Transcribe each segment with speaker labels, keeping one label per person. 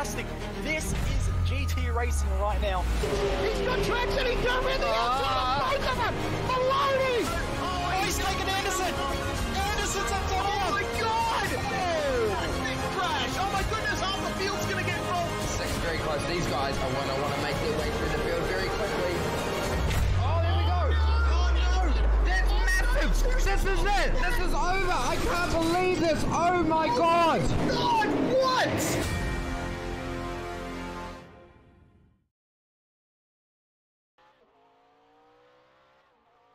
Speaker 1: fantastic. This is GT racing right now.
Speaker 2: He's got traction, he's got everything outside of both of them! Maloney!
Speaker 1: Oh, he's taken Anderson! Anderson's up top!
Speaker 2: Oh my god!
Speaker 1: Oh.
Speaker 2: Big crash! Oh my goodness, half the field's gonna get rolled!
Speaker 3: It's very close. These guys are going to want to make their way through the field very quickly. Oh, there we go! Oh no! That's massive! This is it! This is over! I can't believe this! Oh my god!
Speaker 2: God, what?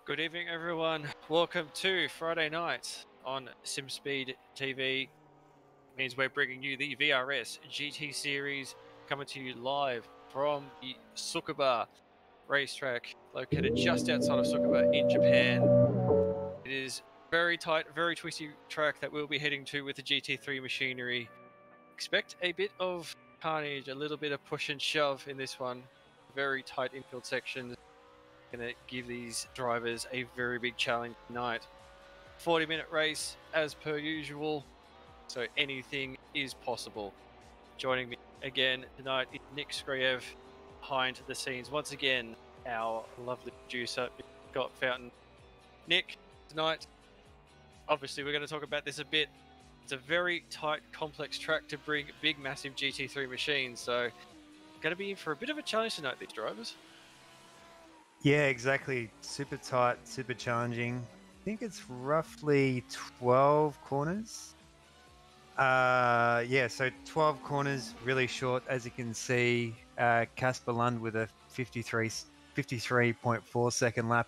Speaker 4: Good evening, everyone. Welcome to Friday night on SimSpeed TV. It means we're bringing you the VRS GT Series, coming to you live from the Tsukuba racetrack, located just outside of Tsukuba in Japan. It is very tight, very twisty track that we'll be heading to with the GT3 machinery. Expect a bit of carnage, a little bit of push and shove in this one. Very tight infield sections. Going to give these drivers a very big challenge tonight. 40-minute race as per usual, so anything is possible. Joining me again tonight is Nick Skriev behind the scenes. Once again, our lovely producer, Scott Fountain. Nick, tonight, obviously we're going to talk about this a bit. It's a very tight, complex track to bring big, massive GT3 machines, so going to be in for a bit of a challenge tonight, these drivers.
Speaker 5: Yeah, exactly. Super tight, super challenging. I think it's roughly 12 corners. Yeah, so 12 corners, really short. As you can see, CASPER LUND with a 53.4 second lap.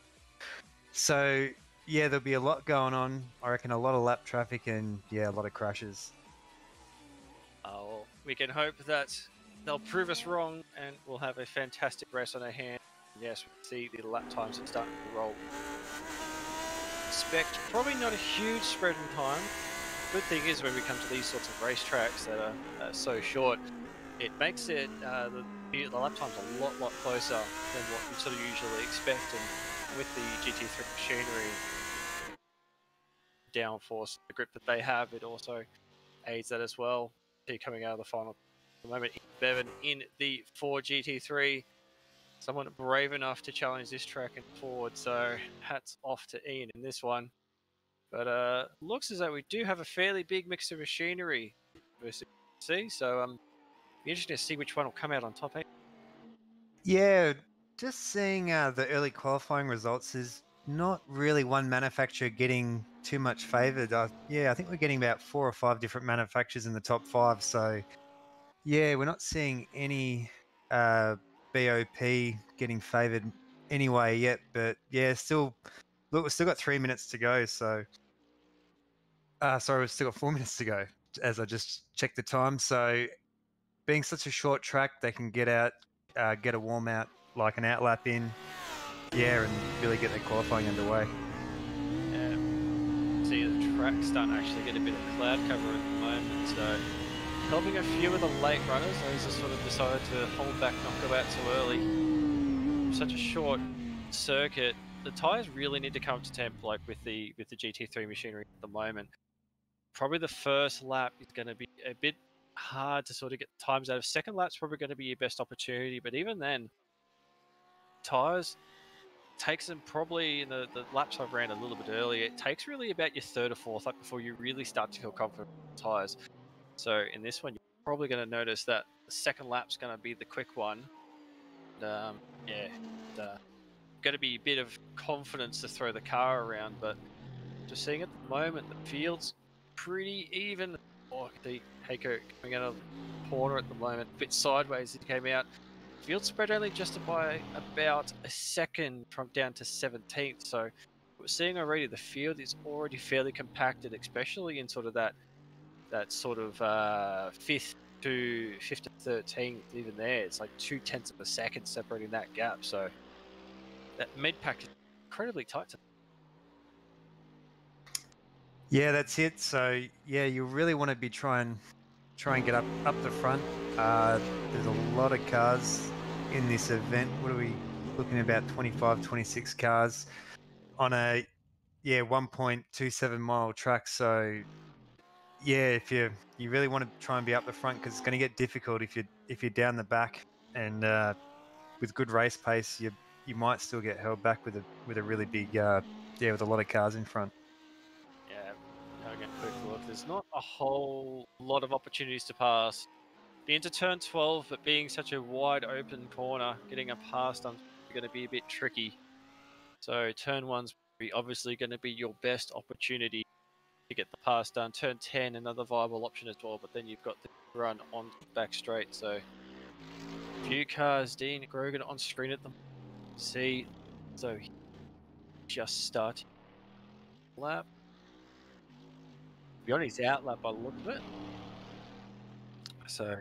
Speaker 5: So, yeah, there'll be a lot going on. I reckon a lot of lap traffic and, yeah, a lot of crashes.
Speaker 4: Well, we can hope that they'll prove us wrong and we'll have a fantastic race on our hands. Yes, we can see the lap times are starting to roll. Expect probably not a huge spread in time. Good thing is when we come to these sorts of racetracks that are so short, it makes it the lap times a lot closer than what we sort of usually expect. And with the GT3 machinery downforce, the grip that they have, it also aids that as well. See coming out of the final at the moment, Bevan in the Ford GT3. Someone brave enough to challenge this track and forward, so hats off to Ian in this one. But looks as though we do have a fairly big mix of machinery versus C, so be interesting to see which one will come out on top. Eh?
Speaker 5: Yeah, just seeing the early qualifying results is not really one manufacturer getting too much favoured. Yeah, I think we're getting about 4 or 5 different manufacturers in the top 5, so yeah, we're not seeing any BOP getting favoured anyway yet, but yeah, still, look, we've still got 3 minutes to go, so sorry, we've still got 4 minutes to go as I just checked the time. So being such a short track, they can get out, get a warm out, like an out lap in, yeah, and really get their qualifying underway.
Speaker 4: Yeah, see the track starting to actually get a bit of cloud cover at the moment, so helping a few of the late runners. Those have sort of decided to hold back, not go out too early. Such a short circuit. The tyres really need to come up to temp, like with the GT3 machinery at the moment. Probably the first lap is going to be a bit hard to sort of get times out of. Second lap's probably going to be your best opportunity, but even then, tyres takes them probably in the laps I've ran a little bit earlier. It takes really about your third or fourth lap before you really start to feel confident with tyres. So in this one, you're probably going to notice that the second lap's going to be the quick one. And, going to be a bit of confidence to throw the car around, but just seeing at the moment, the field's pretty even. Oh, I can see HEIKO coming out of the corner at the moment, a bit sideways as he came out. Field spread only just by about a second from down to 17th, so we're seeing already the field is already fairly compacted, especially in sort of that sort of 5th to 13th, even there. It's like 0.2 of a second separating that gap. So that mid-pack is incredibly tight.
Speaker 5: Yeah, that's it. So yeah, you really want to be try and get up the front. There's a lot of cars in this event. What are we looking at? About 25, 26 cars on a 1.27 mile track. So yeah, if you really want to try and be up the front, because it's going to get difficult if you're down the back, and with good race pace, you might still get held back with a really big with a lot of cars in front.
Speaker 4: Yeah, having a quick look, there's not a whole lot of opportunities to pass. Be into turn 12, but being such a wide open corner, getting a pass done is going to be a bit tricky. So turn 1's obviously going to be your best opportunity to get the pass done. Turn 10, another viable option as well, but then you've got the run on back straight. So few cars, Dean Grogan on screen at the see. So he just started lap. Be on his out lap by the look of it. So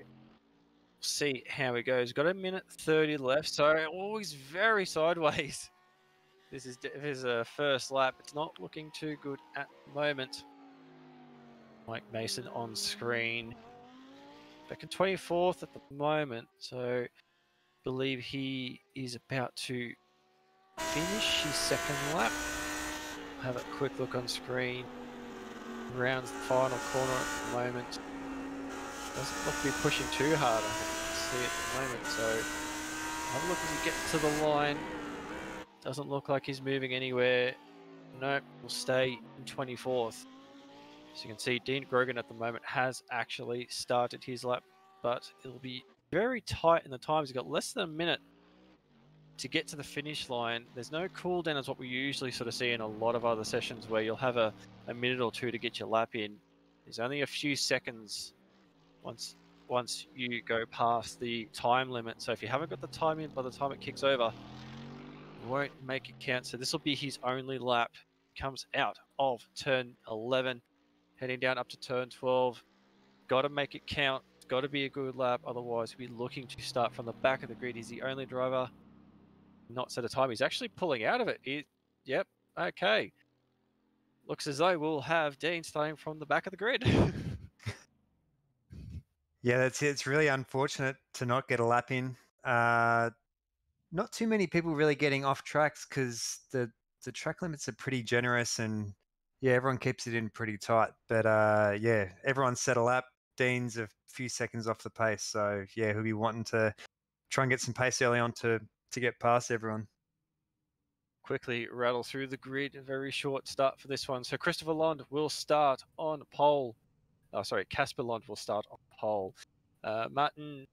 Speaker 4: see how it goes. Got a minute 30 left, so always very sideways. This is a first lap. It's not looking too good at the moment. Mike Mason on screen. Back in 24th at the moment, so I believe he is about to finish his second lap. Have a quick look on screen. Rounds the final corner at the moment. Doesn't look to be pushing too hard, I can see at the moment. So have a look as he gets to the line. Doesn't look like he's moving anywhere. Nope, will stay in 24th. So you can see Dean Grogan at the moment has actually started his lap, but it'll be very tight in the times. He's got less than a minute to get to the finish line. There's no cool down as what we usually sort of see in a lot of other sessions where you'll have a minute or two to get your lap in. There's only a few seconds once you go past the time limit. So if you haven't got the time in by the time it kicks over, you won't make it count. So this will be his only lap. Comes out of turn 11, heading down up to turn 12. Got to make it count. It's got to be a good lap. Otherwise, we'll be looking to start from the back of the grid. He's the only driver not set a time. He's actually pulling out of it. Yep. Okay. Looks as though we'll have Dean starting from the back of the grid.
Speaker 5: Yeah, that's it. It's really unfortunate to not get a lap in. Not too many people really getting off tracks because the track limits are pretty generous, and yeah, everyone keeps it in pretty tight. But yeah, everyone's set a lap. Dean's a few seconds off the pace, so yeah, he'll be wanting to try and get some pace early on to get past everyone.
Speaker 4: Quickly rattle through the grid. A very short start for this one. So Christopher Lund will start on pole. Oh, sorry, Casper Lund will start on pole. Martin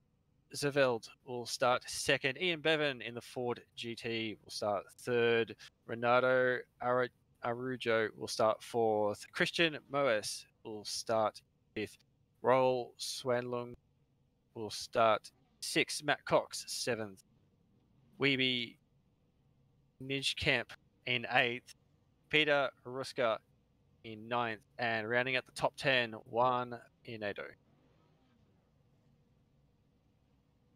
Speaker 4: Zerveld will start second. Ian Bevan in the Ford GT will start third. Renato ARAUJO will start fourth. Christian MOES will start fifth. RAUL Swanlung will start sixth. Matt Cox, seventh. Weeby Nijkamp in eighth. Peter Ruska in ninth. And rounding out the top 10, Juan Renato.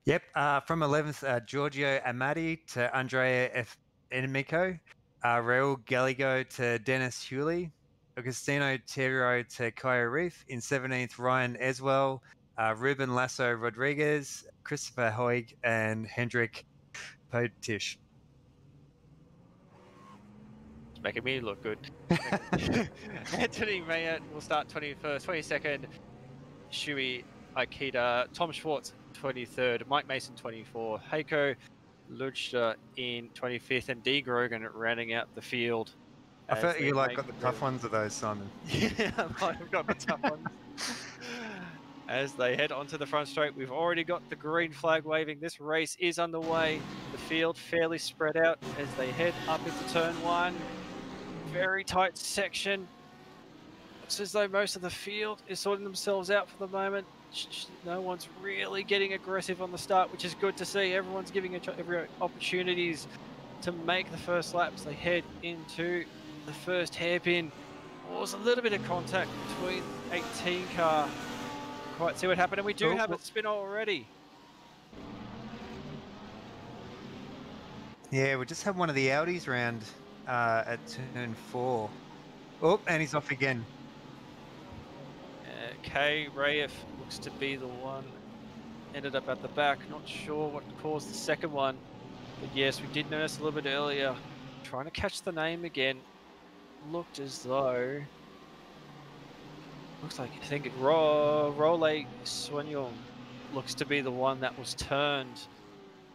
Speaker 5: Yep, from 11th, Giorgio Amati to Andrea Enemico, Raul Gallego to Dennis Hewley, Agustino TEJERO to Kyle Reef. In 17th, Ryan Eswell, Ruben Lasso Rodriguez, Christopher Hoig, and Hendrik Potish.
Speaker 4: It's making me look good. Anthony Mayat will start 21st, 22nd, Shui Aikida, Tom Schwartz 23rd, Mike Mason 24th, HEIKO LUDESCHER in 25th, and D. Grogan rounding out the field.
Speaker 5: I felt you got the tough ones of those, Simon.
Speaker 4: Yeah, I might have got the tough ones. As they head onto the front straight, we've already got the green flag waving. This race is underway. The field fairly spread out as they head up into turn 1. Very tight section. Looks as though most of the field is sorting themselves out for the moment. No one's really getting aggressive on the start, which is good to see. Everyone's giving every opportunities to make the first laps. They head into the first hairpin. There was a little bit of contact between 18 car. Quite see what happened, and we do have a spin already.
Speaker 5: Yeah, we just had one of the Audis round at turn 4. Oh, and he's off again.
Speaker 4: Kay Raif looks to be the one. Ended up at the back. Not sure what caused the second one. But yes, we did notice a little bit earlier. Trying to catch the name again. Looked as though Looks like I think Role Soignong looks to be the one that was turned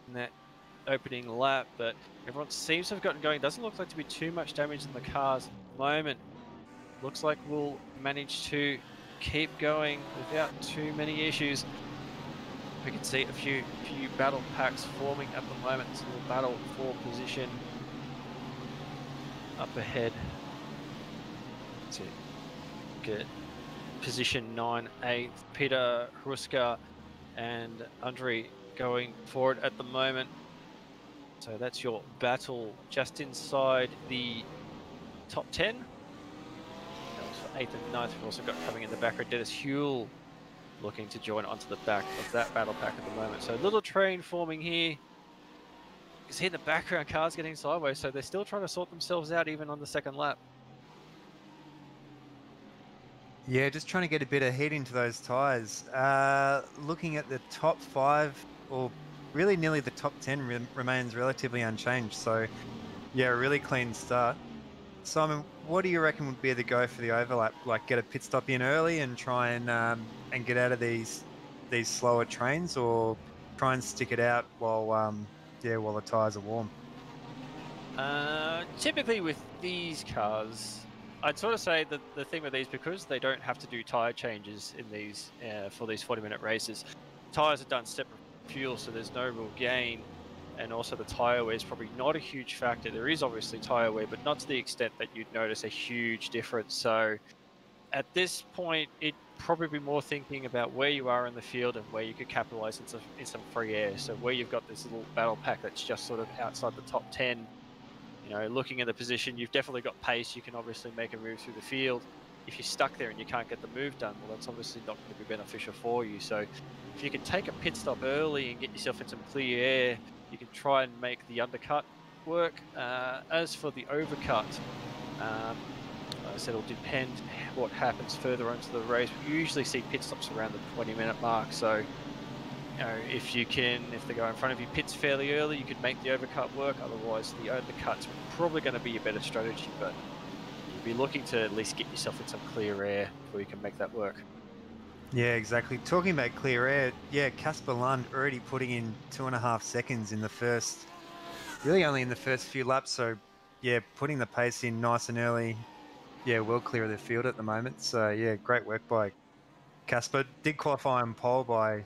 Speaker 4: in that opening lap, but everyone seems to have gotten going. Doesn't look like to be too much damage in the cars at the moment. Looks like we'll manage to keep going without too many issues. We can see a few battle packs forming at the moment. So we'll battle for position up ahead. That's it. Get position 9-8. Peter Hruska and Andre going forward at the moment. So that's your battle just inside the top 10. That was for 8th and 9th. We've also got coming in the background Dennis Huell looking to join onto the back of that battle pack at the moment. So a little train forming here. You can see in the background cars getting sideways, so they're still trying to sort themselves out even on the second lap.
Speaker 5: Yeah, just trying to get a bit of heat into those tyres. Looking at the top 5, or really nearly the top 10 remains relatively unchanged. So, yeah, a really clean start. Simon, what do you reckon would be the go for the overlap? Like get a pit stop in early and try and get out of these slower trains, or try and stick it out while while the tyres are warm?
Speaker 4: Typically with these cars, I'd sort of say that the thing with these, because they don't have to do tyre changes in these for these 40-minute races, tyres are done separate from fuel, so there's no real gain. And also the tyre wear is probably not a huge factor. There is obviously tyre wear, but not to the extent that you'd notice a huge difference. So at this point, it'd probably be more thinking about where you are in the field and where you could capitalize in some free air. So where you've got this little battle pack that's just sort of outside the top 10, you know, looking at the position, you've definitely got pace. You can obviously make a move through the field. If you're stuck there and you can't get the move done, well, that's obviously not going to be beneficial for you. So if you can take a pit stop early and get yourself in some clear air, you can try and make the undercut work. As for the overcut, I said it'll depend what happens further into the race. We usually see pit stops around the 20-minute mark. So, you know, if they go in front of you pits fairly early, you could make the overcut work. Otherwise, the undercut's probably going to be a better strategy, but you'd be looking to at least get yourself in some clear air before you can make that work.
Speaker 5: Yeah, exactly. Talking about clear air, yeah, Casper Lund already putting in 2.5 seconds in the first, really only in the first few laps. So, yeah, putting the pace in nice and early. Yeah, well clear of the field at the moment. So, yeah, great work by Casper. Did qualify on pole by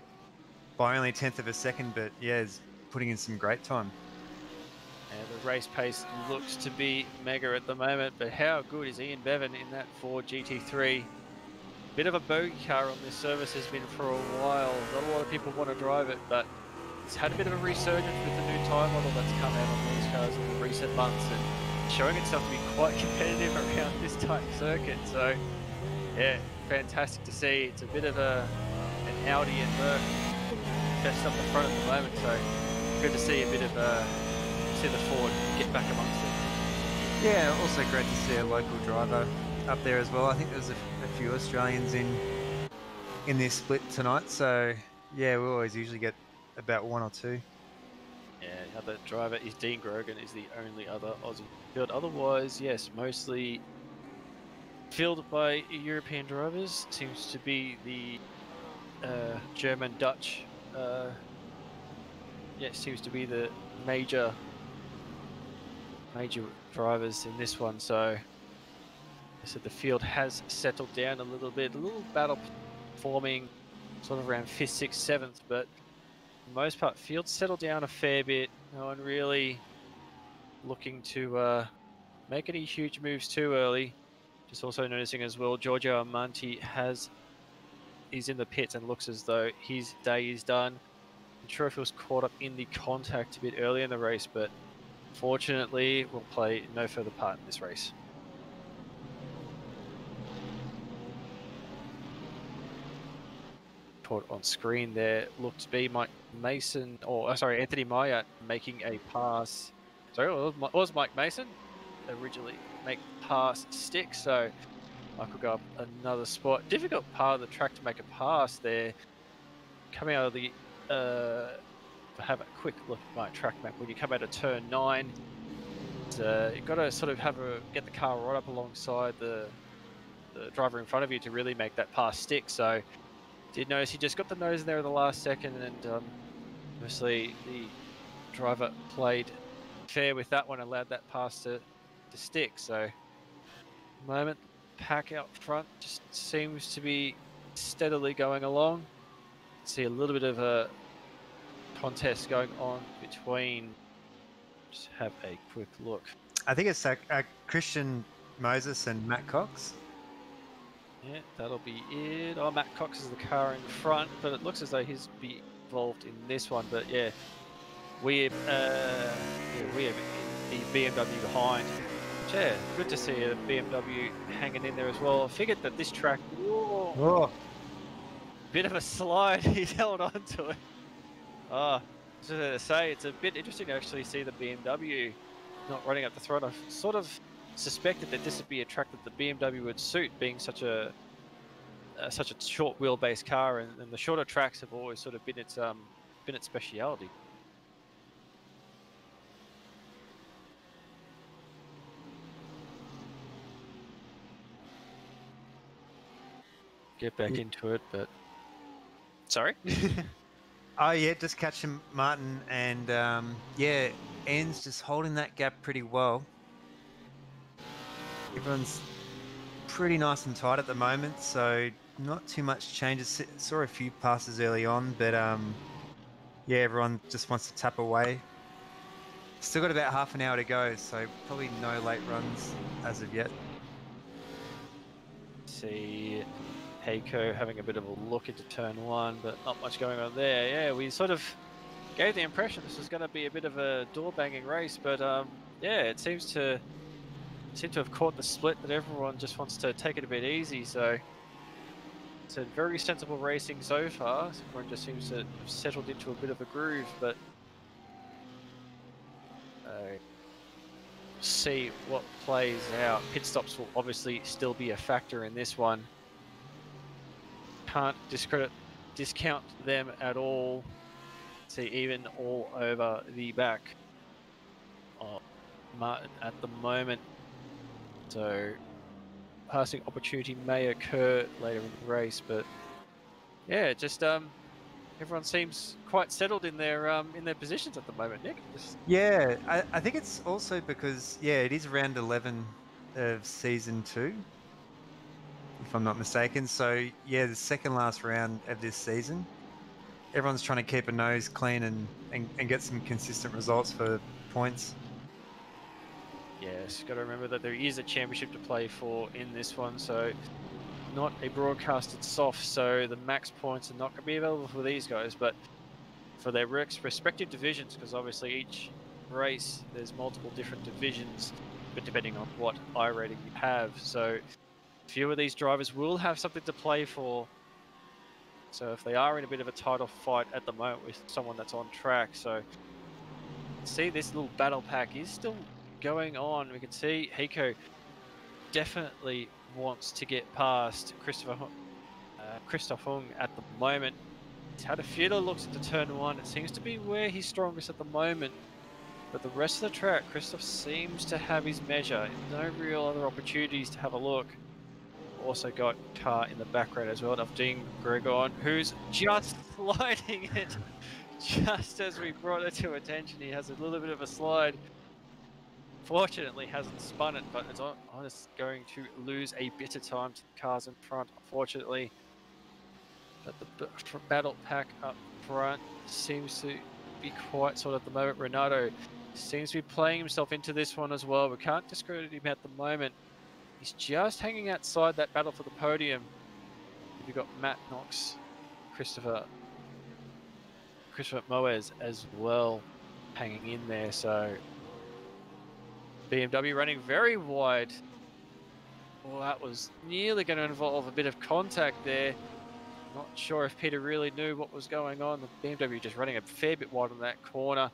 Speaker 5: only 1/10 of a second, but yeah, is putting in some great time.
Speaker 4: And the race pace looks to be mega at the moment, but how good is Ian Bevan in that Ford GT3? Bit of a bogey car on this service has been for a while. Not a lot of people want to drive it, but it's had a bit of a resurgence with the new tyre model that's come out on these cars in the recent months and showing itself to be quite competitive around this type of circuit. So, yeah, fantastic to see. It's a bit of an Audi and Merc best up the front at the moment, so good to see a bit of see the Ford get back amongst it.
Speaker 5: Yeah, also great to see a local driver up there as well. I think there's a few Australians in this split tonight, so yeah, we always usually get about 1 or 2.
Speaker 4: Yeah, the other driver is Dean Grogan, is the only other Aussie field. Otherwise, yes, mostly fielded by European drivers. Seems to be the German, Dutch. Yeah, seems to be the major drivers in this one. So the field has settled down a little bit. A little battle forming sort of around 5th, 6th, 7th, but for the most part, field settled down a fair bit. No one really looking to make any huge moves too early. Just also noticing as well, Giorgio Armanti is in the pits and looks as though his day is done. I'm sure if he was caught up in the contact a bit early in the race, but fortunately will play no further part in this race. On screen there looked to be Anthony Mayat making a pass. Sorry, it was Mike Mason originally make pass stick, so Michael go up another spot. Difficult part of the track to make a pass there. Coming out of the have a quick look at my track map. When you come out of turn 9, you've got to sort of get the car right up alongside the the driver in front of you to really make that pass stick. So did notice he just got the nose in there at the last second, and obviously the driver played fair with that one, allowed that pass to stick. So moment pack out front just seems to be steadily going along. See a little bit of a contest going on between. Just have a quick look.
Speaker 5: I think it's Christian Moses and Matt Cox.
Speaker 4: Yeah, that'll be it. Oh, Matt Cox is the car in front, but it looks as though he's be involved in this one. But yeah, we have the BMW behind. Yeah, good to see a BMW hanging in there as well. I figured that this track, bit of a slide, he's held on to it. Just to say, it's a bit interesting to actually see the BMW not running up the throttle. I sort of suspected that this would be a track that the BMW would suit, being such a short wheelbase car, and the shorter tracks have always sort of been its speciality. Get back into it, but sorry.
Speaker 5: Oh yeah, just catching Martin, and yeah, Ann's just holding that gap pretty well. Everyone's pretty nice and tight at the moment, so not too much changes. Saw a few passes early on, but yeah, everyone just wants to tap away. Still got about half an hour to go, so probably no late runs as of yet.
Speaker 4: See HEIKO having a bit of a look into turn one, but not much going on there. Yeah, we sort of gave the impression this was going to be a bit of a door-banging race, but yeah, it seems to have caught the split that everyone just wants to take it a bit easy. So it's a very sensible racing so far. Everyone just seems to have settled into a bit of a groove, but see what plays out. Pit stops will obviously still be a factor in this one. Can't discount them at all. See, even all over the back of Martin at the moment. So passing opportunity may occur later in the race, but yeah, just everyone seems quite settled in their positions at the moment. Nick,
Speaker 5: yeah, I think it's also because it is round 11 of season 2, if I'm not mistaken. So yeah, the second last round of this season. Everyone's trying to keep a nose clean and get some consistent results for points.
Speaker 4: Yes, got to remember that there is a championship to play for in this one, so not a broadcasted soft, so the max points are not going to be available for these guys, but for their respective divisions, because obviously each race there's multiple different divisions, but depending on what I rating you have, so a few of these drivers will have something to play for. So if they are in a bit of a title fight at the moment with someone that's on track, so see this little battle pack is still going on. We can see HEIKO definitely wants to get past Christoph Hung at the moment. He's had a few looks into turn one. It seems to be where he's strongest at the moment. But the rest of the track, Christoph seems to have his measure. No real other opportunities to have a look. Also got car in the background as well of Dean Gregon, who's just sliding it just as we brought it to attention. He has a little bit of a slide. Fortunately hasn't spun it, but it's just going to lose a bit of time to the cars in front, unfortunately. But the battle pack up front seems to be quite solid at the moment. Renato seems to be playing himself into this one as well. We can't discredit him at the moment. He's just hanging outside that battle for the podium. You've got Matt Knox, Christopher MOES as well hanging in there. So BMW running very wide. Well, that was nearly going to involve a bit of contact there. Not sure if Peter really knew what was going on. The BMW just running a fair bit wide on that corner.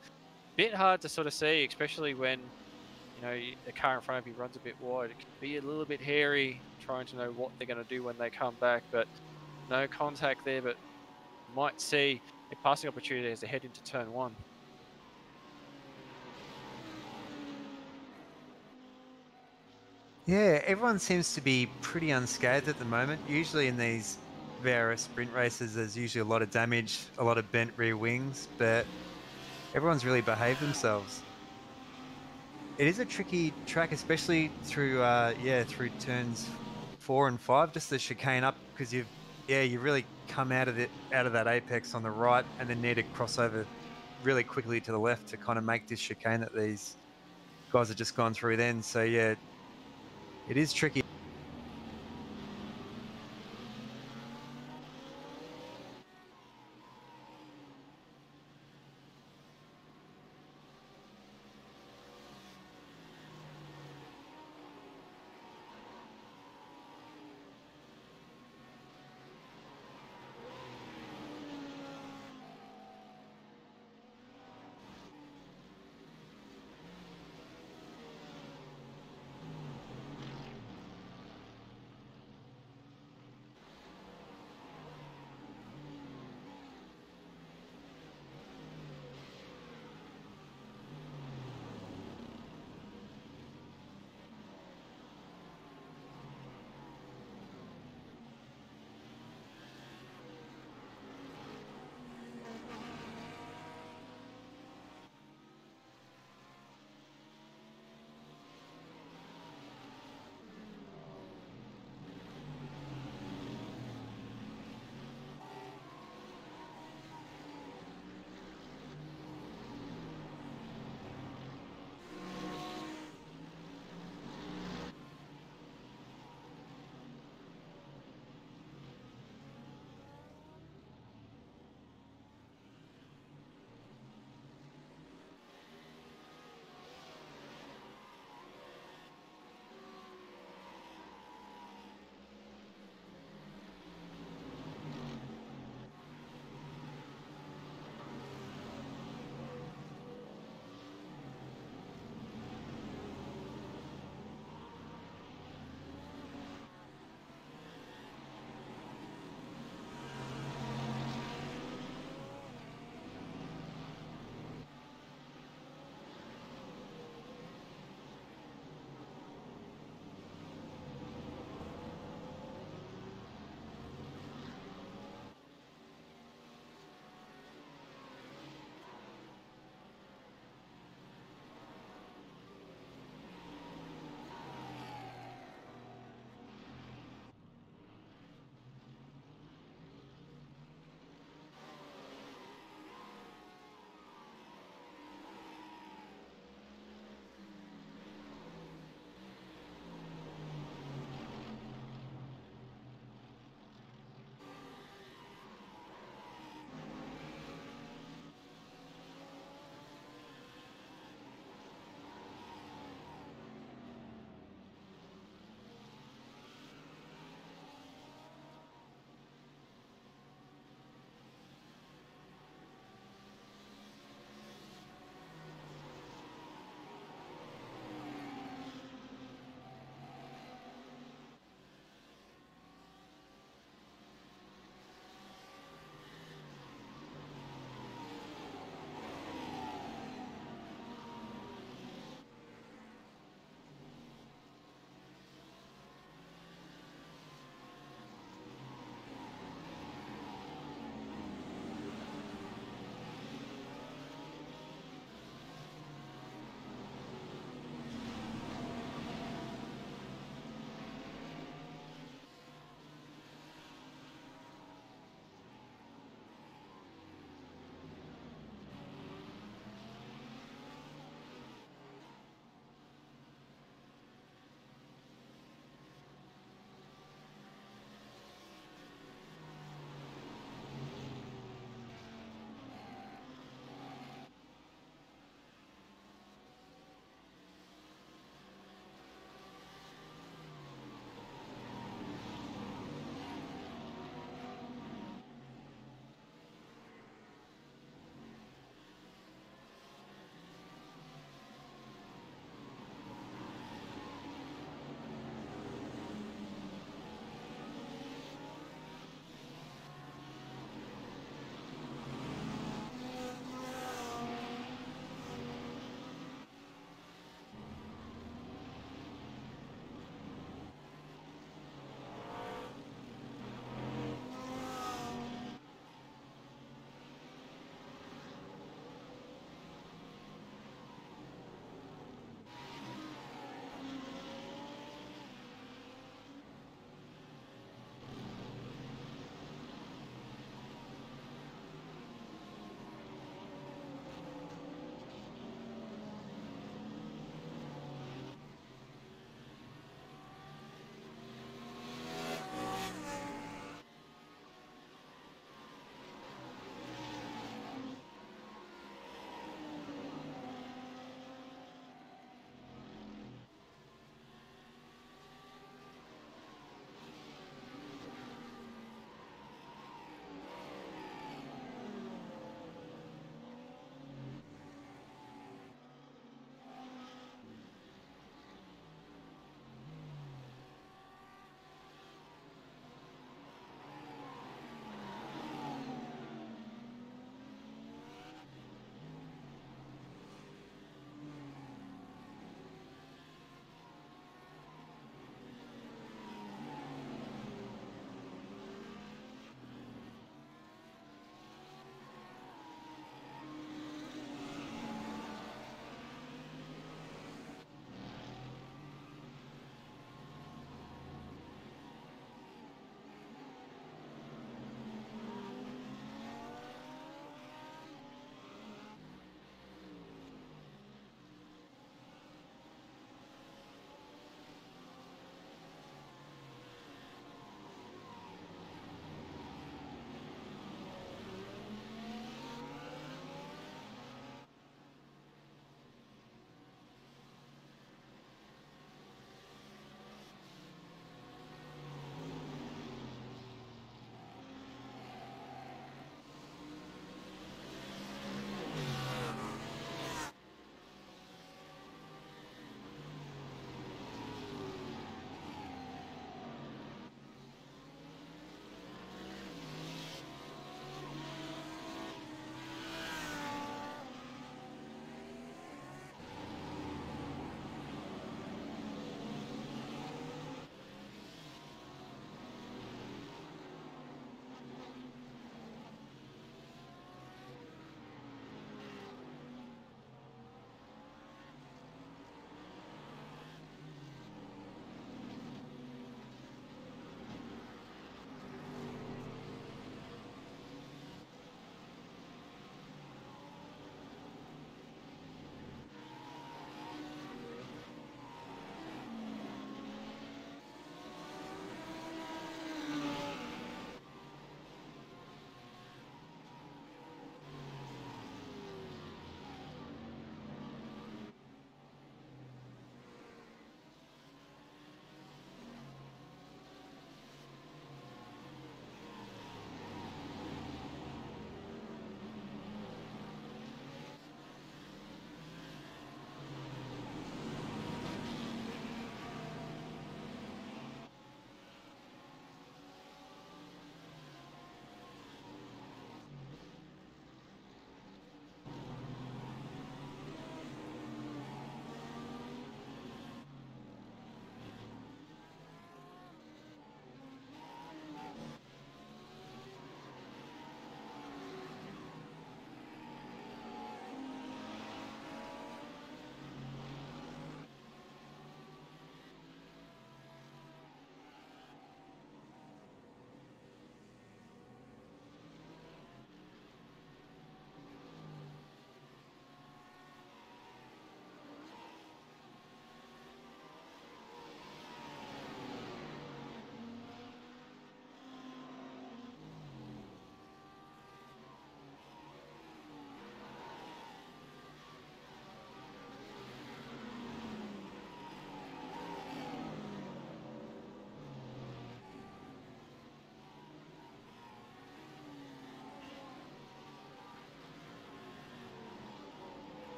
Speaker 4: Bit hard to sort of see, especially when the car in front of you runs a bit wide. It can be a little bit hairy trying to know what they're going to do when they come back, but no contact there, but might see a passing opportunity as they head into turn one.
Speaker 5: Yeah, everyone seems to be pretty unscathed at the moment. Usually in these VRS sprint races, there's usually a lot of damage, a lot of bent rear wings, but everyone's really behaved themselves. It is a tricky track, especially through through turns 4 and 5, just the chicane up because you really come out of that apex on the right and then need to cross over really quickly to the left to kind of make this chicane that these guys have just gone through then. So yeah, it is tricky.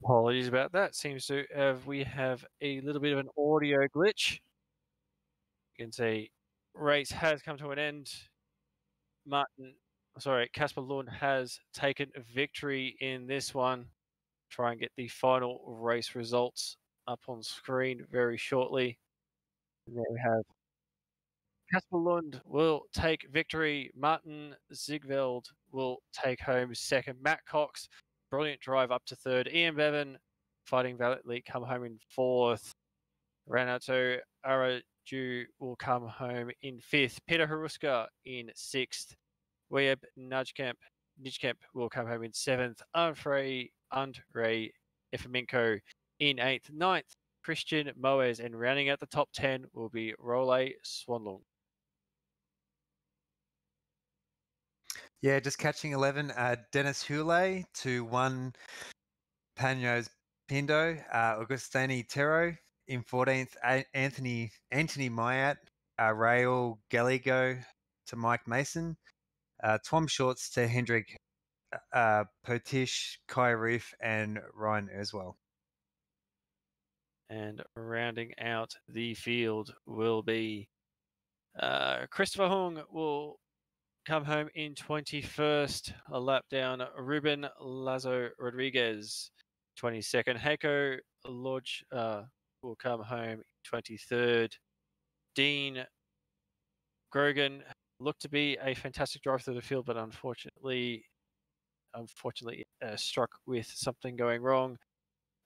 Speaker 4: Apologies about that. Seems to have we have a little bit of an audio glitch. You can see race has come to an end. Casper Lund has taken victory in this one. Try and get the final race results up on screen very shortly. And there we have Casper Lund will take victory. Martin Ziegfeld will take home second. Matt Cox, brilliant drive up to third. Ian Bevan, fighting valiantly, come home in fourth. Renato ARAUJO will come home in fifth. Peter Haruska in sixth. Webb Nijkamp will come home in seventh. Andre Efemenko in eighth. Ninth, Christian MOES, and rounding out the top 10 will be Role Swanlung.
Speaker 5: Yeah, just catching 11. Dennis Hule to 1. Panos Pindo. Augustini Tero in 14th. Anthony Myat. RAUL GALLEGO to Mike Mason. Tom Shorts to Hendrik Potish, Kai Reef, and Ryan Erswell.
Speaker 4: And rounding out the field will be Christopher Hung will come home in 21st, a lap down. Ruben Lazo Rodriguez, 22nd. HEIKO Lodge will come home 23rd. Dean Grogan looked to be a fantastic drive through the field, but unfortunately struck with something going wrong.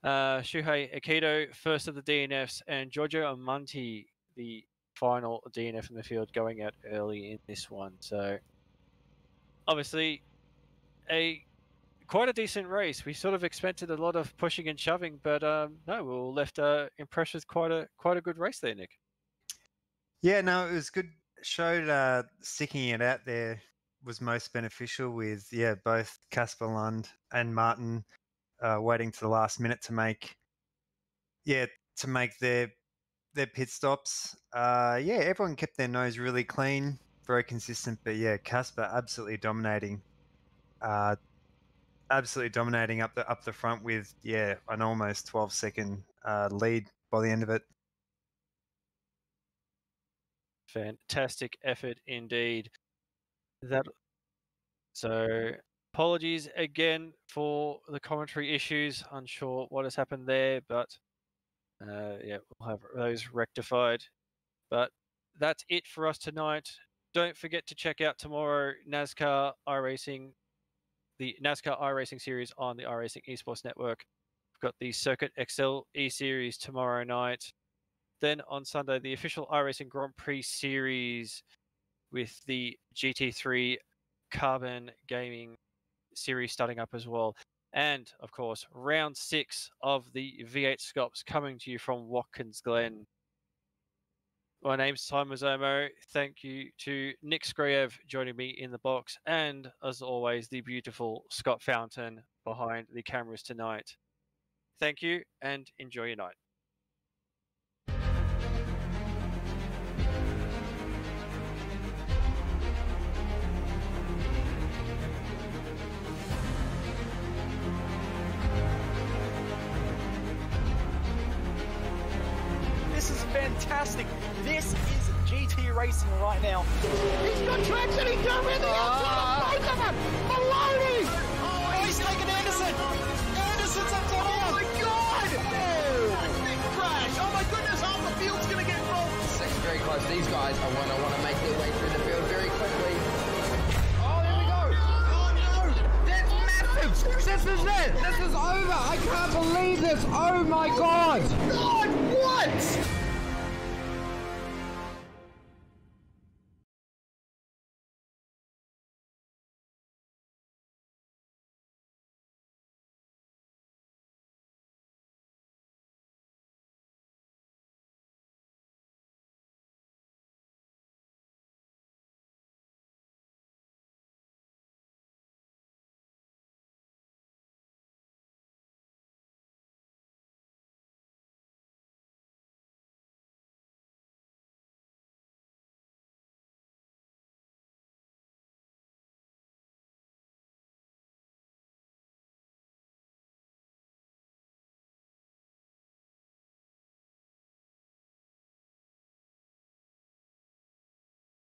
Speaker 4: Shuhei Aikido, first of the DNFs, and Giorgio Amonti, the final DNF in the field, going out early in this one. So obviously quite a decent race. We sort of expected a lot of pushing and shoving, but no, we were left impressed with quite a good race there, Nick. Yeah,
Speaker 5: no, it was good. Showed sticking it out there was most beneficial with both Casper Lund and Martin waiting to the last minute to make their pit stops. Everyone kept their nose really clean, very consistent, but Casper absolutely dominating up the front with an almost 12-second lead by the end of it.
Speaker 4: Fantastic effort indeed. So apologies again for the commentary issues. Unsure what has happened there, but we'll have those rectified. But that's it for us tonight. Don't forget to check out tomorrow NASCAR iRacing, the NASCAR iRacing series on the iRacing Esports Network. We've got the Circuit XL E-Series tomorrow night. Then on Sunday, the official iRacing Grand Prix Series with the GT3 Carbon Gaming Series starting up as well. And, of course, round 6 of the V8 Scops coming to you from Watkins Glen. My name's Simon Zomo. Thank you to Nick Skreyev joining me in the box. And, as always, the beautiful Scott Fountain behind the cameras tonight. Thank you and enjoy your night.
Speaker 1: This is fantastic. This is GT racing right now.
Speaker 2: He's got traction, he's going with the outside, both of them! Maloney!
Speaker 1: Oh, he's taking Anderson! Anderson's up top! Oh my god! Oh, big crash! Oh my goodness, half the field's gonna get rolled!
Speaker 3: It's very close. These guys want to make their way through the field very quickly. Oh, there we go! Oh no! That's massive! This is it! This is over! I can't believe this! Oh my god!
Speaker 1: God, what?